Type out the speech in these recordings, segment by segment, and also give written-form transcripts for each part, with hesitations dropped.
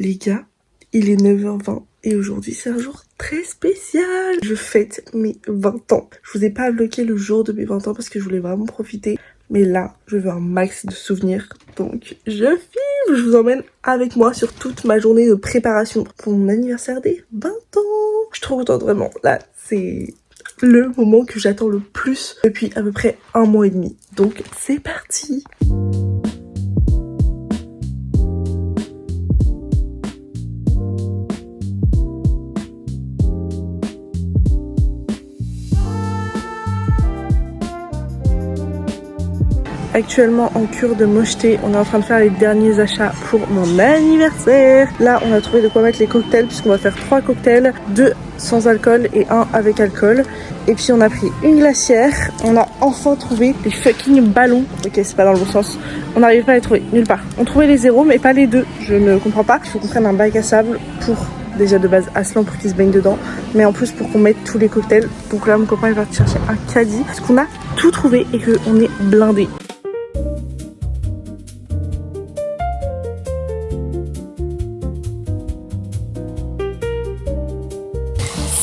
Les gars, il est 9h20 et aujourd'hui c'est un jour très spécial. Je fête mes 20 ans. Je vous ai pas bloqué le jour de mes 20 ans parce que je voulais vraiment profiter. Mais là, je veux un max de souvenirs. Donc je filme, je vous emmène avec moi sur toute ma journée de préparation pour mon anniversaire des 20 ans. Je suis trop contente vraiment. Là, c'est le moment que j'attends le plus depuis à peu près 1 mois et demi. Donc c'est parti. Actuellement en cure de mocheté, on est en train de faire les derniers achats pour mon anniversaire. Là, on a trouvé de quoi mettre les cocktails puisqu'on va faire 3 cocktails, 2 sans alcool et 1 avec alcool. Et puis on a pris une glacière. On a enfin trouvé les fucking ballons. Ok, c'est pas dans le bon sens. On n'arrive pas à les trouver nulle part. On trouvait les 0 mais pas les 2. Je ne comprends pas. Il faut qu'on prenne un bac à sable pour déjà de base Aslan pour qu'il se baigne dedans, mais en plus pour qu'on mette tous les cocktails. Donc là, mon copain il va chercher un caddie parce qu'on a tout trouvé et qu'on est blindés.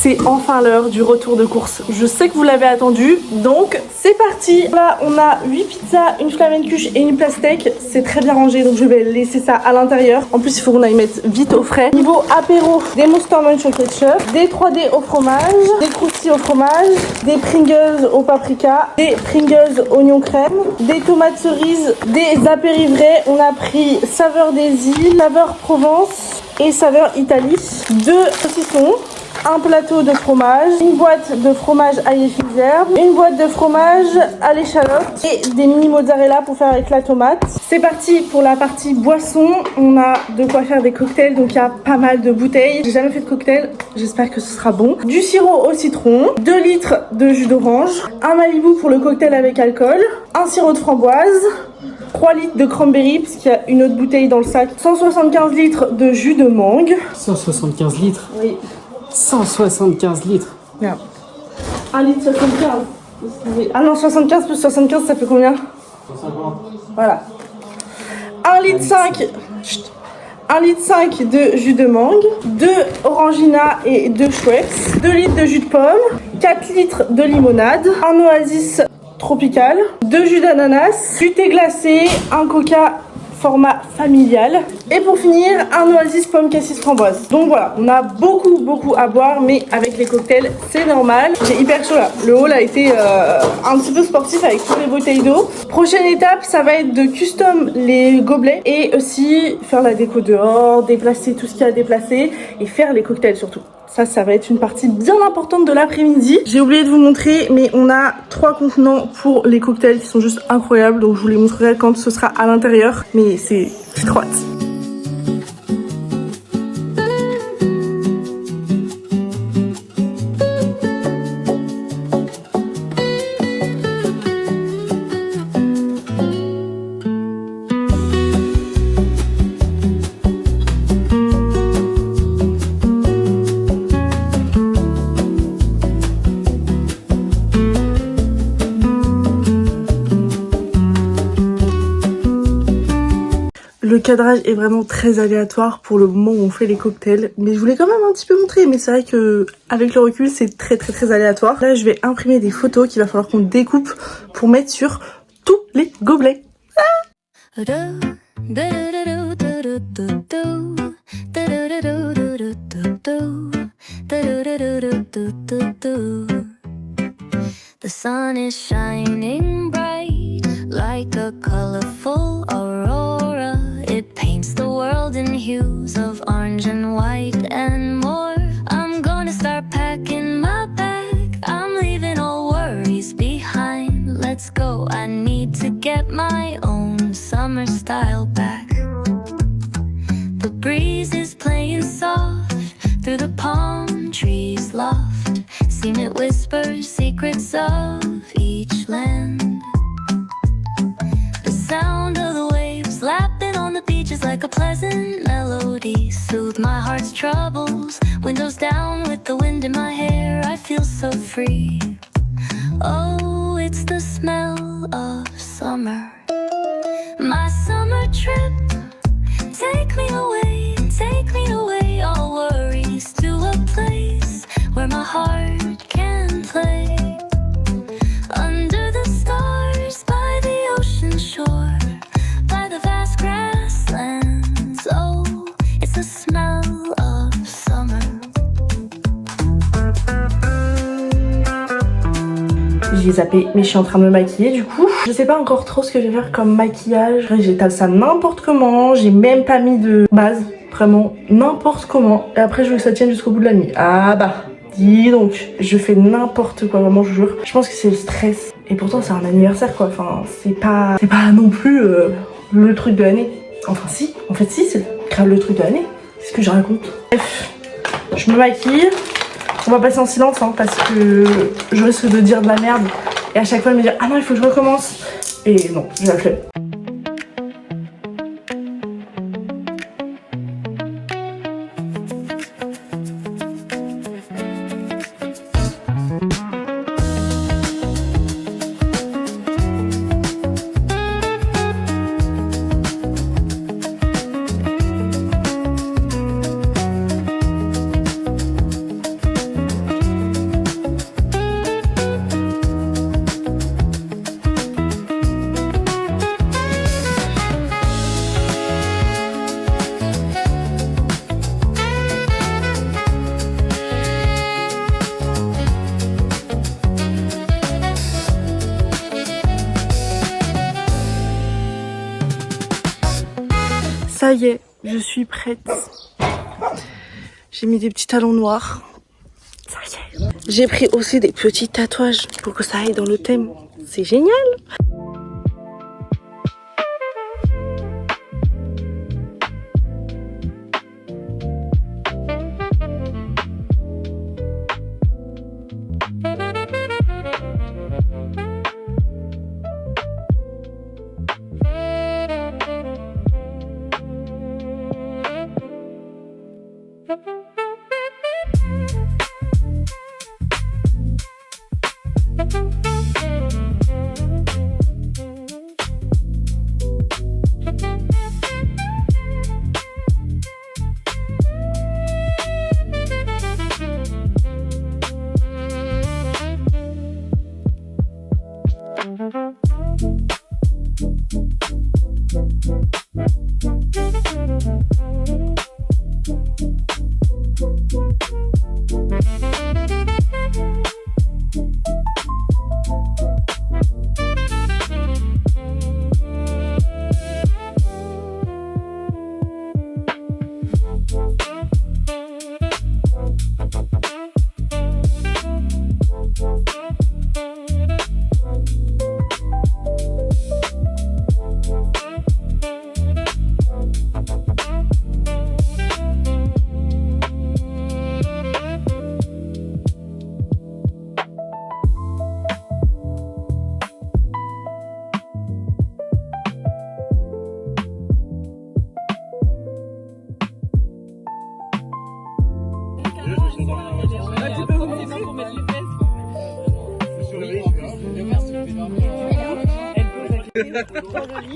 C'est enfin l'heure du retour de course. Je sais que vous l'avez attendu, donc c'est parti. Là, on a 8 pizzas, une flamencuche et une pastèque. C'est très bien rangé, donc je vais laisser ça à l'intérieur. En plus, il faut qu'on aille mettre vite au frais. Niveau apéro, des Monster Munch au ketchup, des 3D au fromage, des croustilles au fromage, des Pringles au paprika, des Pringles oignon crème, des tomates cerises, des apérivrés. On a pris saveur des îles, saveur Provence et saveur Italie. 2 saucissons. Un plateau de fromage, une boîte de fromage ail et fines herbes, une boîte de fromage à l'échalote et des mini mozzarella pour faire avec la tomate. C'est parti pour la partie boisson. On a de quoi faire des cocktails, donc il y a pas mal de bouteilles. J'ai jamais fait de cocktail, j'espère que ce sera bon. Du sirop au citron, 2 litres de jus d'orange, un Malibu pour le cocktail avec alcool, un sirop de framboise, 3 litres de cranberry parce qu'il y a une autre bouteille dans le sac, 175 litres de jus de mangue. 175 litres? Oui. 175 litres. Merde. 1 litre 75. Ah non, 75 plus 75, ça fait combien? 150. Voilà. 1 litre 5. Chut. 1 litre 5 de jus de mangue, 2 Orangina et 2 Schweppes, 2 litres de jus de pomme, 4 litres de limonade, un Oasis tropical, 2 jus d'ananas, du thé glacé, un coca format familial et pour finir un Oasis pomme cassis framboise. Donc voilà, on a beaucoup à boire, mais avec les cocktails c'est normal. J'ai hyper chaud là, le haul a été un petit peu sportif avec toutes les bouteilles d'eau. Prochaine étape, ça va être de custom les gobelets et aussi faire la déco dehors, déplacer tout ce qu'il y a à déplacer et faire les cocktails surtout. Ça va être une partie bien importante de l'après-midi. J'ai oublié de vous montrer, mais on a 3 contenants pour les cocktails qui sont juste incroyables. Donc je vous les montrerai quand ce sera à l'intérieur. Mais c'est trop hâte. Le cadrage est vraiment très aléatoire pour le moment où on fait les cocktails, mais je voulais quand même un petit peu montrer, mais c'est vrai que avec le recul c'est très aléatoire. Là je vais imprimer des photos qu'il va falloir qu'on découpe pour mettre sur tous les gobelets. The sun is shining bright like a colorful aurora. It paints the world in hues of orange and white and more. I'm gonna start packing my bag. I'm leaving all worries behind. Let's go, I need to get my own summer style back. The breeze is playing soft through the palm trees loft. Seen it whisper secrets of each land. The sound of the waves lapping on the beach is like a pleasant melody. Soothe my heart's troubles. Windows down with the wind in my hair. I feel so free. Oh, it's the smell of summer. My summer trip. Take me away, take me heart can play. Under the stars, by the ocean shore, by the vast grasslands. Oh, it's the smell of summer. J'ai zappé, mais je suis en train de me maquiller du coup. Je sais pas encore trop ce que je vais faire comme maquillage. J'étale ça n'importe comment. J'ai même pas mis de base. Vraiment n'importe comment. Et après je veux que ça tienne jusqu'au bout de la nuit. Ah bah, dis donc. Je fais n'importe quoi, vraiment je vous jure. Je pense que c'est le stress. Et pourtant c'est un anniversaire quoi. Enfin c'est pas non plus le truc de l'année. Enfin si, en fait si, c'est grave le truc de l'année. C'est ce que je raconte. Bref, je me maquille. On va passer en silence hein, parce que je risque de dire de la merde et à chaque fois me dire ah non il faut que je recommence et non j'ai la flemme. Ça y est, je suis prête. J'ai mis des petits talons noirs. Ça y est. J'ai pris aussi des petits tatouages pour que ça aille dans le thème. C'est génial.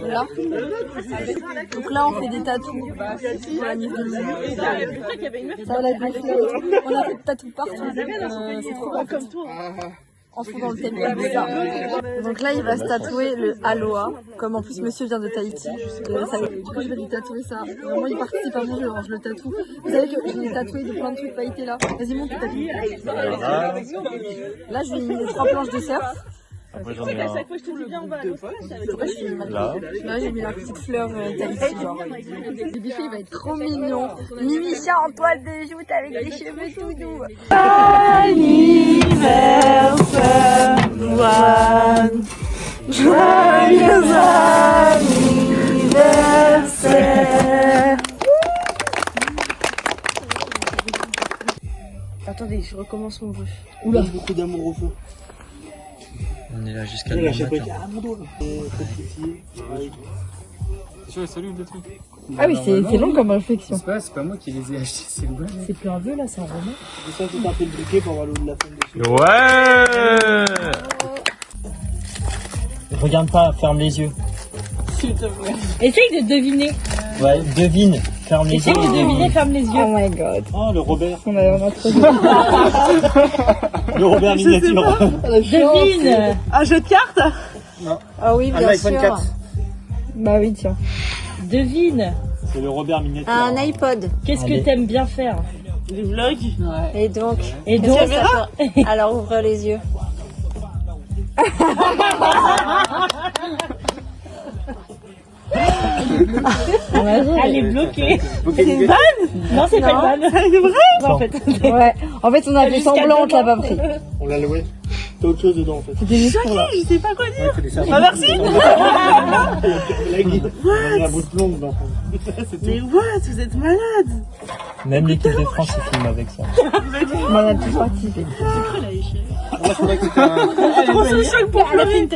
Là. Donc là on fait des tatous pour la mise de Lulu. Ça on a gonflé. On a fait des tatous partout. C'est trop bon comme tout. En fond dans le thème bizarre. Donc là il va se tatouer le Aloha. Comme en plus monsieur vient de Tahiti. Du coup je vais lui tatouer ça. Vraiment il participe à mon jeu, alors je le tatoue. Vous savez que je l'ai tatoué de plein de trucs pailletés là. Vas-y monte le tatou. Là je lui ai mis les 3 planches de surf. Après j'en ai un. Là j'ai mis la petite fleur Tahiti genre. Le défi il va être trop mignon. Mimicha en toile de joute avec des cheveux tout doux. Anniversaire, Joanne. Joyeux anniversaire. Attendez, je recommence mon jeu. Oula, beaucoup d'amour au feu. On est là jusqu'à demain matin. Salut, des trucs. Ah oui, c'est long comme réflexion. C'est pas moi qui les ai achetés, c'est le bon. C'est plus un vœu là, c'est un roman. C'est ça, tout un peu le briquet pour avoir l'eau de la femme dessus. Ouais. Regarde pas, ferme les yeux. Essaye de deviner. Ouais, devine. Ferme les Essaye yeux. de deviner, ferme les yeux. Oh my god. Oh, le Robert. On a trop de... Le Robert miniature. Devine. Un jeu de cartes? Ah oui, Un bien iPhone sûr. 4. Bah oui, tiens. Devine. C'est le Robert miniature. Un iPod. Qu'est-ce que Allez. t'aimes bien faire? Des vlogs? Et donc Et donc, alors ouvre les yeux. elle est bloquée. C'est une vanne? Non, c'est pas une vanne. C'est vrai? Non, en fait. Ouais. En fait, on a fait semblant, on te l'a pas pris. On l'a loué. T'as autre chose dedans en fait. C'était juste pour là. Je sais pas quoi dire. Ouais, c'est des serviettes. Ah merci. La guide. On a mis un bout de plomb dedans. Mais what? Vous êtes malade. Même l'équipe de France se filme avec ça. On a tout participé. Moi, je trouvais que c'était un. Trop sous choc pour pleurer.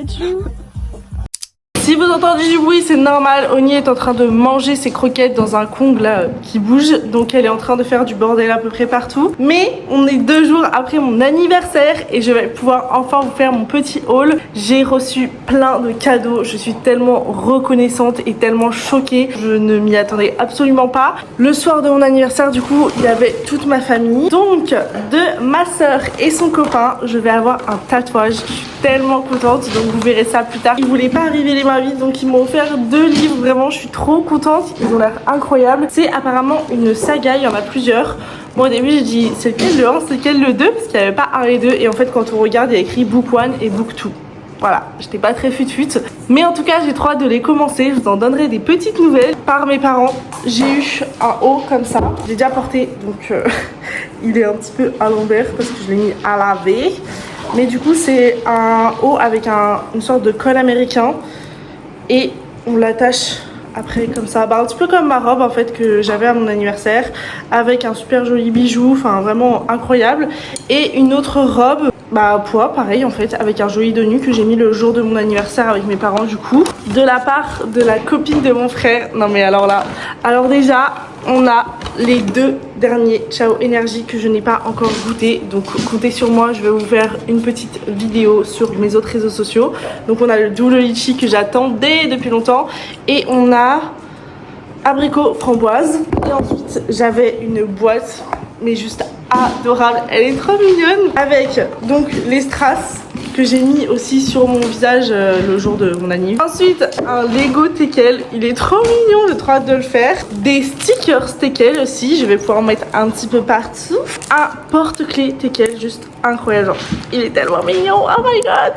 Si vous entendez du bruit, c'est normal. Oni est en train de manger ses croquettes dans un Kong là qui bouge. Donc elle est en train de faire du bordel à peu près partout. Mais on est 2 jours après mon anniversaire et je vais pouvoir enfin vous faire mon petit haul. J'ai reçu plein de cadeaux. Je suis tellement reconnaissante et tellement choquée. Je ne m'y attendais absolument pas. Le soir de mon anniversaire, du coup, il y avait toute ma famille. Donc de ma soeur et son copain, je vais avoir un tatouage. Je suis tellement contente. Donc vous verrez ça plus tard. Ils voulaient pas arriver les mains vides, donc ils m'ont offert 2 livres. Vraiment, je suis trop contente. Ils ont l'air incroyables. C'est apparemment une saga. Il y en a plusieurs. Moi au début j'ai dit c'est lequel le 1, c'est lequel le 2 parce qu'il n'y avait pas 1 et 2 et en fait quand on regarde il y a écrit book 1 et book 2. Voilà, j'étais pas très fut mais en tout cas j'ai trop hâte de les commencer. Je vous en donnerai des petites nouvelles par mes parents. J'ai eu un haut comme ça, j'ai déjà porté donc il est un petit peu à l'envers parce que je l'ai mis à laver, mais du coup c'est un haut avec une sorte de col américain et on l'attache après comme ça, bah, un petit peu comme ma robe en fait que j'avais à mon anniversaire avec un super joli bijou, enfin vraiment incroyable, et une autre robe bah à pois pareil en fait avec un joli dos nu que j'ai mis le jour de mon anniversaire avec mes parents du coup, de la part de la copine de mon frère. Non mais alors là, alors déjà on a les 2 derniers Ciao Énergie que je n'ai pas encore goûté, donc comptez sur moi, je vais vous faire une petite vidéo sur mes autres réseaux sociaux. Donc on a le double litchi que j'attendais depuis longtemps et on a abricot framboise, et ensuite j'avais une boîte mais juste adorable, elle est trop mignonne, avec donc les strass que j'ai mis aussi sur mon visage le jour de mon anniversaire. Ensuite un Lego Teckel, il est trop mignon, j'ai trop hâte de le faire. Des stickers Teckel aussi, je vais pouvoir en mettre un petit peu partout. Un porte-clés Teckel, juste incroyable, genre, il est tellement mignon, oh my god.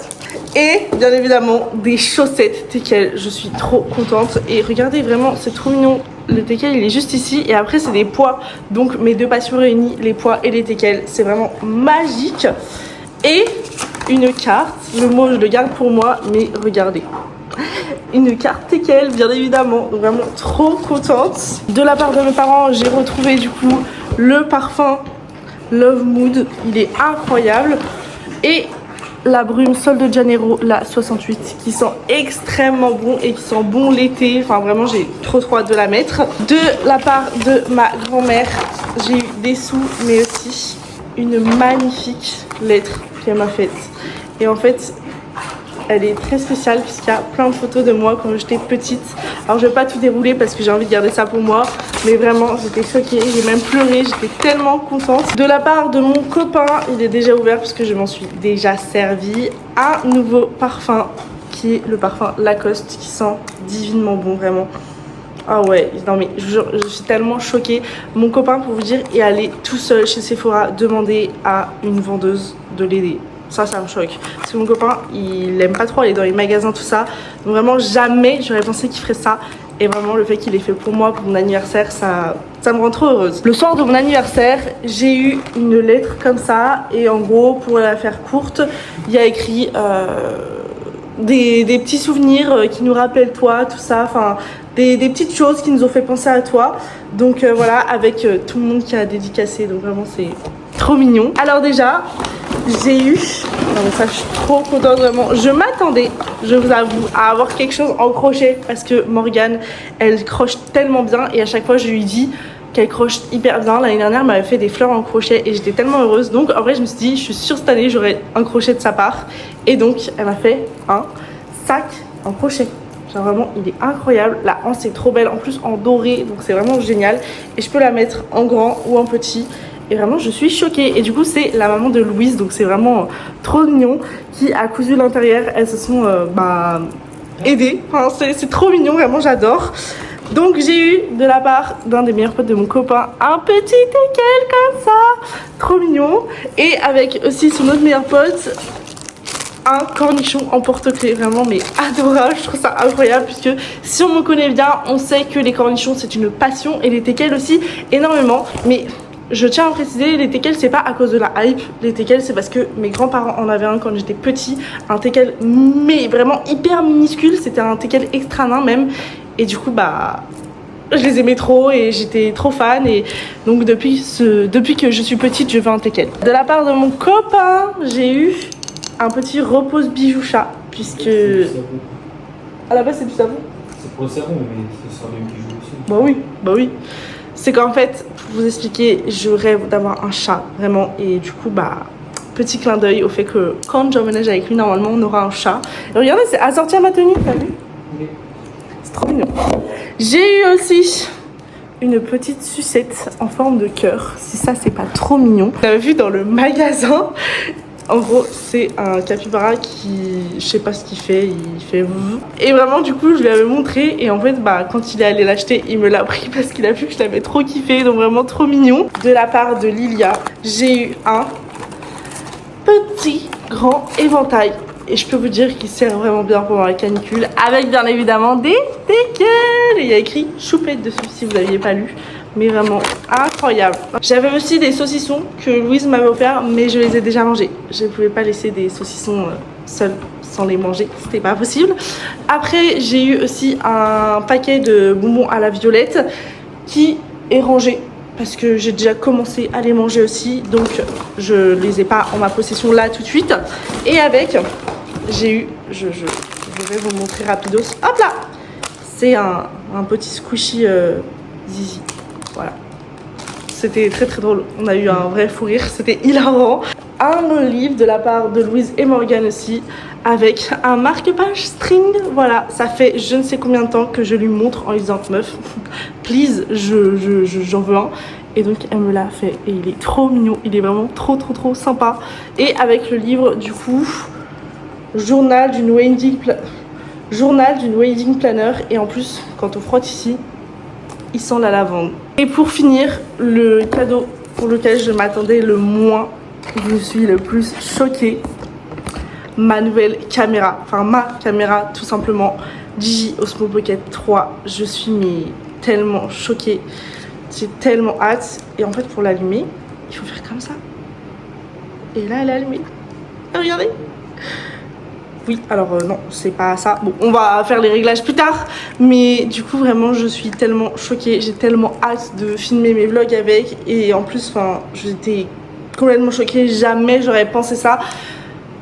Et bien évidemment des chaussettes Teckel, je suis trop contente. Et regardez vraiment, c'est trop mignon. Le teckel il est juste ici et après c'est des pois, donc mes 2 passions réunies, les pois et les teckels, c'est vraiment magique. Et une carte, le mot je le garde pour moi, mais regardez, une carte teckel bien évidemment, donc vraiment trop contente. De la part de mes parents j'ai retrouvé du coup le parfum Love Mood, il est incroyable, et la brume Sol de Janeiro, la 68, qui sent extrêmement bon et qui sent bon l'été. Enfin vraiment j'ai trop hâte de la mettre. De la part de ma grand-mère, j'ai eu des sous mais aussi une magnifique lettre qu'elle m'a faite. Et en fait elle est très spéciale puisqu'il y a plein de photos de moi quand j'étais petite. Alors je vais pas tout dérouler parce que j'ai envie de garder ça pour moi, mais vraiment j'étais choquée, j'ai même pleuré, j'étais tellement contente. De la part de mon copain, il est déjà ouvert parce que je m'en suis déjà servi, un nouveau parfum qui est le parfum Lacoste qui sent divinement bon vraiment. Ah ouais, non mais je vous jure, je suis tellement choquée. Mon copain, pour vous dire, est allé tout seul chez Sephora demander à une vendeuse de l'aider. Ça me choque. Parce que mon copain, il aime pas trop aller dans les magasins, tout ça. Donc vraiment, jamais j'aurais pensé qu'il ferait ça. Et vraiment, le fait qu'il ait fait pour moi, pour mon anniversaire, ça me rend trop heureuse. Le soir de mon anniversaire, j'ai eu une lettre comme ça. Et en gros, pour la faire courte, il y a écrit des petits souvenirs qui nous rappellent toi, tout ça. Enfin, des petites choses qui nous ont fait penser à toi. Donc voilà, avec tout le monde qui a dédicacé. Donc vraiment, c'est trop mignon. Alors déjà, j'ai eu, non mais ça je suis trop contente vraiment, je m'attendais, je vous avoue, à avoir quelque chose en crochet parce que Morgane elle croche tellement bien et à chaque fois je lui dis qu'elle croche hyper bien. L'année dernière elle m'avait fait des fleurs en crochet et j'étais tellement heureuse, donc en vrai je me suis dit je suis sûre cette année j'aurai un crochet de sa part, et donc elle m'a fait un sac en crochet. Genre vraiment, il est incroyable. La hanse est trop belle, en plus en doré, donc c'est vraiment génial. Et je peux la mettre en grand ou en petit. Et vraiment, je suis choquée. Et du coup, c'est la maman de Louise, donc c'est vraiment trop mignon, qui a cousu l'intérieur. Elles se sont aidées. Enfin, c'est trop mignon, vraiment, j'adore. Donc j'ai eu de la part d'un des meilleurs potes de mon copain un petit teckel comme ça, trop mignon. Et avec aussi son autre meilleur pote, un cornichon en porte-clés, vraiment mais adorable. Je trouve ça incroyable puisque si on me connaît bien, on sait que les cornichons c'est une passion et les teckels aussi énormément. Mais je tiens à préciser, les teckels c'est pas à cause de la hype, les teckels c'est parce que mes grands-parents en avaient un quand j'étais petit, un teckel mais vraiment hyper minuscule, c'était un teckel extra nain même. Et du coup, bah, je les aimais trop et j'étais trop fan. Et donc, depuis que je suis petite, je veux un teckel. De la part de mon copain, j'ai eu un petit repose bijou chat. Puisque. À la base, c'est du savon. C'est pour le savon, mais c'est sur les bijoux aussi. Bah oui. C'est qu'en fait, pour vous expliquer, je rêve d'avoir un chat, vraiment. Et du coup, bah. Petit clin d'œil au fait que quand j'emménage avec lui, normalement, on aura un chat. Et regardez, c'est assorti à ma tenue, t'as vu? Oui. Trop mignon. J'ai eu aussi une petite sucette en forme de cœur. Si ça c'est pas trop mignon. On l'avait vu dans le magasin. En gros c'est un capybara qui, je sais pas ce qu'il fait, il fait et vraiment du coup je lui avais montré et en fait bah quand il est allé l'acheter il me l'a pris parce qu'il a vu que je l'avais trop kiffé, donc vraiment trop mignon. De la part de Lilia, j'ai eu un petit grand éventail. Et je peux vous dire qu'il sert vraiment bien pendant la canicule. Avec bien évidemment des teckels. Et il y a écrit choupette dessus si vous n'aviez pas lu. Mais vraiment incroyable. J'avais aussi des saucissons que Louise m'avait offert. Mais je les ai déjà mangés. Je ne pouvais pas laisser des saucissons seuls sans les manger. C'était pas possible. Après j'ai eu aussi un paquet de bonbons à la violette. Qui est rangé. Parce que j'ai déjà commencé à les manger aussi. Donc je les ai pas en ma possession là tout de suite. Et avec... j'ai eu, je vais vous montrer rapidos, hop là, c'est un petit squishy zizi, voilà, c'était très très drôle, on a eu un vrai fou rire, c'était hilarant. Un olive de la part de Louise et Morgane aussi, avec un marque-page string, voilà, ça fait je ne sais combien de temps que je lui montre en lui disant meuf, please, j'en veux un. Et donc elle me l'a fait et il est trop mignon, il est vraiment trop sympa. Et avec le livre du coup... Journal d'une wedding planner et en plus quand on frotte ici il sent la lavande. Et pour finir, le cadeau pour lequel je m'attendais le moins, je suis le plus choquée, ma nouvelle caméra, enfin ma caméra tout simplement, DJI Osmo Pocket 3. Je suis mais tellement choquée, j'ai tellement hâte. Et en fait pour l'allumer il faut faire comme ça et là elle est allumée, regardez. Oui, alors non, c'est pas ça. Bon, on va faire les réglages plus tard. Mais du coup, vraiment, je suis tellement choquée. J'ai tellement hâte de filmer mes vlogs avec. Et en plus, enfin, j'étais complètement choquée. Jamais j'aurais pensé ça.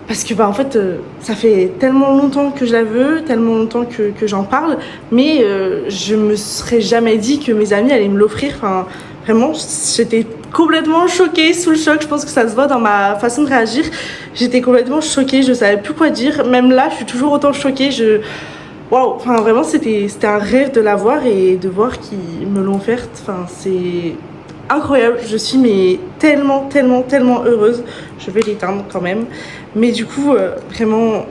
Parce que, bah, en fait, ça fait tellement longtemps que je la veux, tellement longtemps que j'en parle. Mais je me serais jamais dit que mes amis allaient me l'offrir. Enfin, vraiment, j'étais complètement choquée, sous le choc. Je pense que ça se voit dans ma façon de réagir. J'étais complètement choquée, je savais plus quoi dire. Même là, je suis toujours autant choquée. Waouh, enfin vraiment, c'était un rêve de la voir et de voir qu'ils me l'ont offerte. Enfin, c'est incroyable. Je suis mais tellement heureuse. Je vais l'éteindre quand même. Mais du coup, vraiment,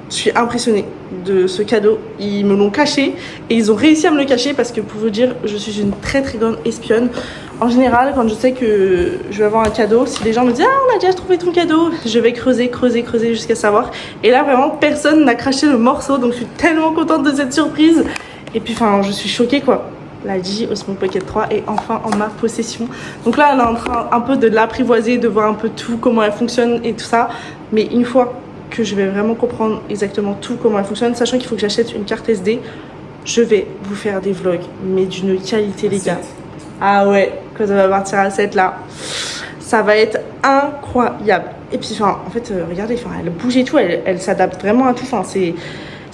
je suis impressionnée de ce cadeau. Ils me l'ont caché et ils ont réussi à me le cacher parce que pour vous dire, je suis une très grande espionne. En général, quand je sais que je vais avoir un cadeau, si les gens me disent « Ah, on a déjà trouvé ton cadeau », je vais creuser jusqu'à savoir. Et là, vraiment, personne n'a craché le morceau, donc je suis tellement contente de cette surprise. Et puis, enfin, je suis choquée, quoi. La DJI Osmo Pocket 3 est enfin en ma possession. Donc là, on est en train un peu de l'apprivoiser, de voir un peu tout, comment elle fonctionne et tout ça. Mais une fois que je vais vraiment comprendre exactement tout, comment elle fonctionne, sachant qu'il faut que j'achète une carte SD, je vais vous faire des vlogs, mais d'une qualité, les gars. Ah ouais, quand ça va partir à 7 là, ça va être incroyable. Et puis enfin, en fait, regardez, enfin, elle bouge et tout, elle s'adapte vraiment à tout. Enfin, c'est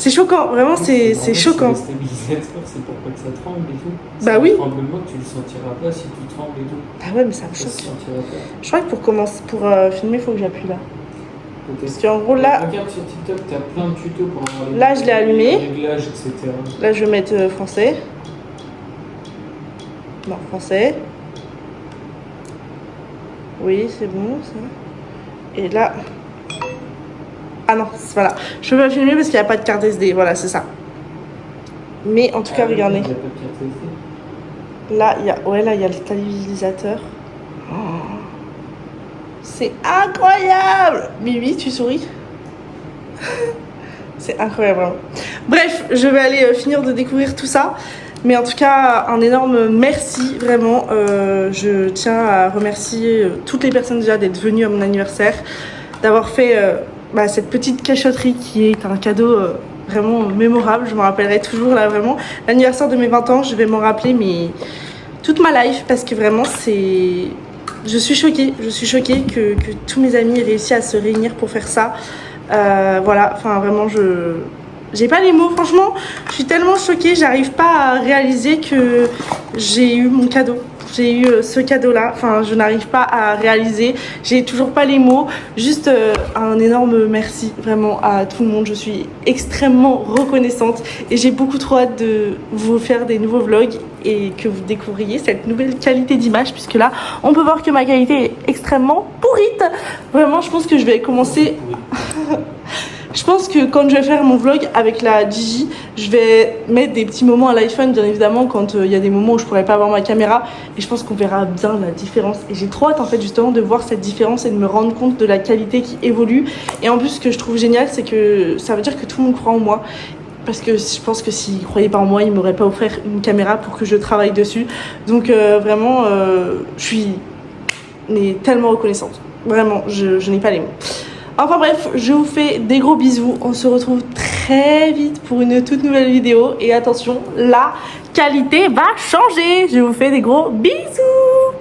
choquant, vraiment, c'est choquant. C'est stabilisateur, c'est pour pas que ça tremble et tout. Bah oui. Le tremblement, tu le sentiras pas si tu trembles et tout. Bah ouais, mais ça me Ça se choque. sentira pas. Je crois que pour filmer, il faut que j'appuie là. Parce qu'en gros là, Regarde sur TikTok, t'as plein de tutos pour avoir les là je l'ai allumé. réglages, etc. Là je vais mettre français. Non, français. Oui, c'est bon ça. Et là... Ah non, voilà. Je peux pas filmer parce qu'il n'y a pas de carte SD. Voilà, c'est ça. Mais en tout cas, regardez. Il y a pas de carte SD. Là, il y a... Ouais, là, il y a le stabilisateur. Oh. C'est incroyable. Mimi, tu souris? C'est incroyable, vraiment. Bref, je vais aller finir de découvrir tout ça. Mais en tout cas, un énorme merci, vraiment. Je tiens à remercier toutes les personnes déjà d'être venues à mon anniversaire, d'avoir fait cette petite cachotterie qui est un cadeau vraiment mémorable. Je m'en rappellerai toujours, là, vraiment. L'anniversaire de mes 20 ans, je vais m'en rappeler, mais toute ma life, parce que vraiment, c'est... Je suis choquée que tous mes amis aient réussi à se réunir pour faire ça. Voilà, enfin, vraiment, j'ai pas les mots, franchement, je suis tellement choquée, j'arrive pas à réaliser que j'ai eu mon cadeau. J'ai eu ce cadeau-là, enfin, je n'arrive pas à réaliser, j'ai toujours pas les mots. Juste un énorme merci vraiment à tout le monde, je suis extrêmement reconnaissante et j'ai beaucoup trop hâte de vous faire des nouveaux vlogs et que vous découvriez cette nouvelle qualité d'image, puisque là, on peut voir que ma qualité est extrêmement pourrite. Vraiment, je pense que je vais commencer... Je pense que quand je vais faire mon vlog avec la Gigi, je vais mettre des petits moments à l'iPhone, bien évidemment, quand il y a des moments où je pourrais pas avoir ma caméra. Et je pense qu'on verra bien la différence. Et j'ai trop hâte, en fait, justement, de voir cette différence et de me rendre compte de la qualité qui évolue. Et en plus, ce que je trouve génial, c'est que ça veut dire que tout le monde croit en moi. Parce que je pense que s'ils ne croyaient pas en moi, ils ne m'auraient pas offert une caméra pour que je travaille dessus. Donc, vraiment, je suis tellement reconnaissante. Vraiment, je n'ai pas les mots. Enfin bref, je vous fais des gros bisous. On se retrouve très vite pour une toute nouvelle vidéo. Et attention, la qualité va changer. Je vous fais des gros bisous.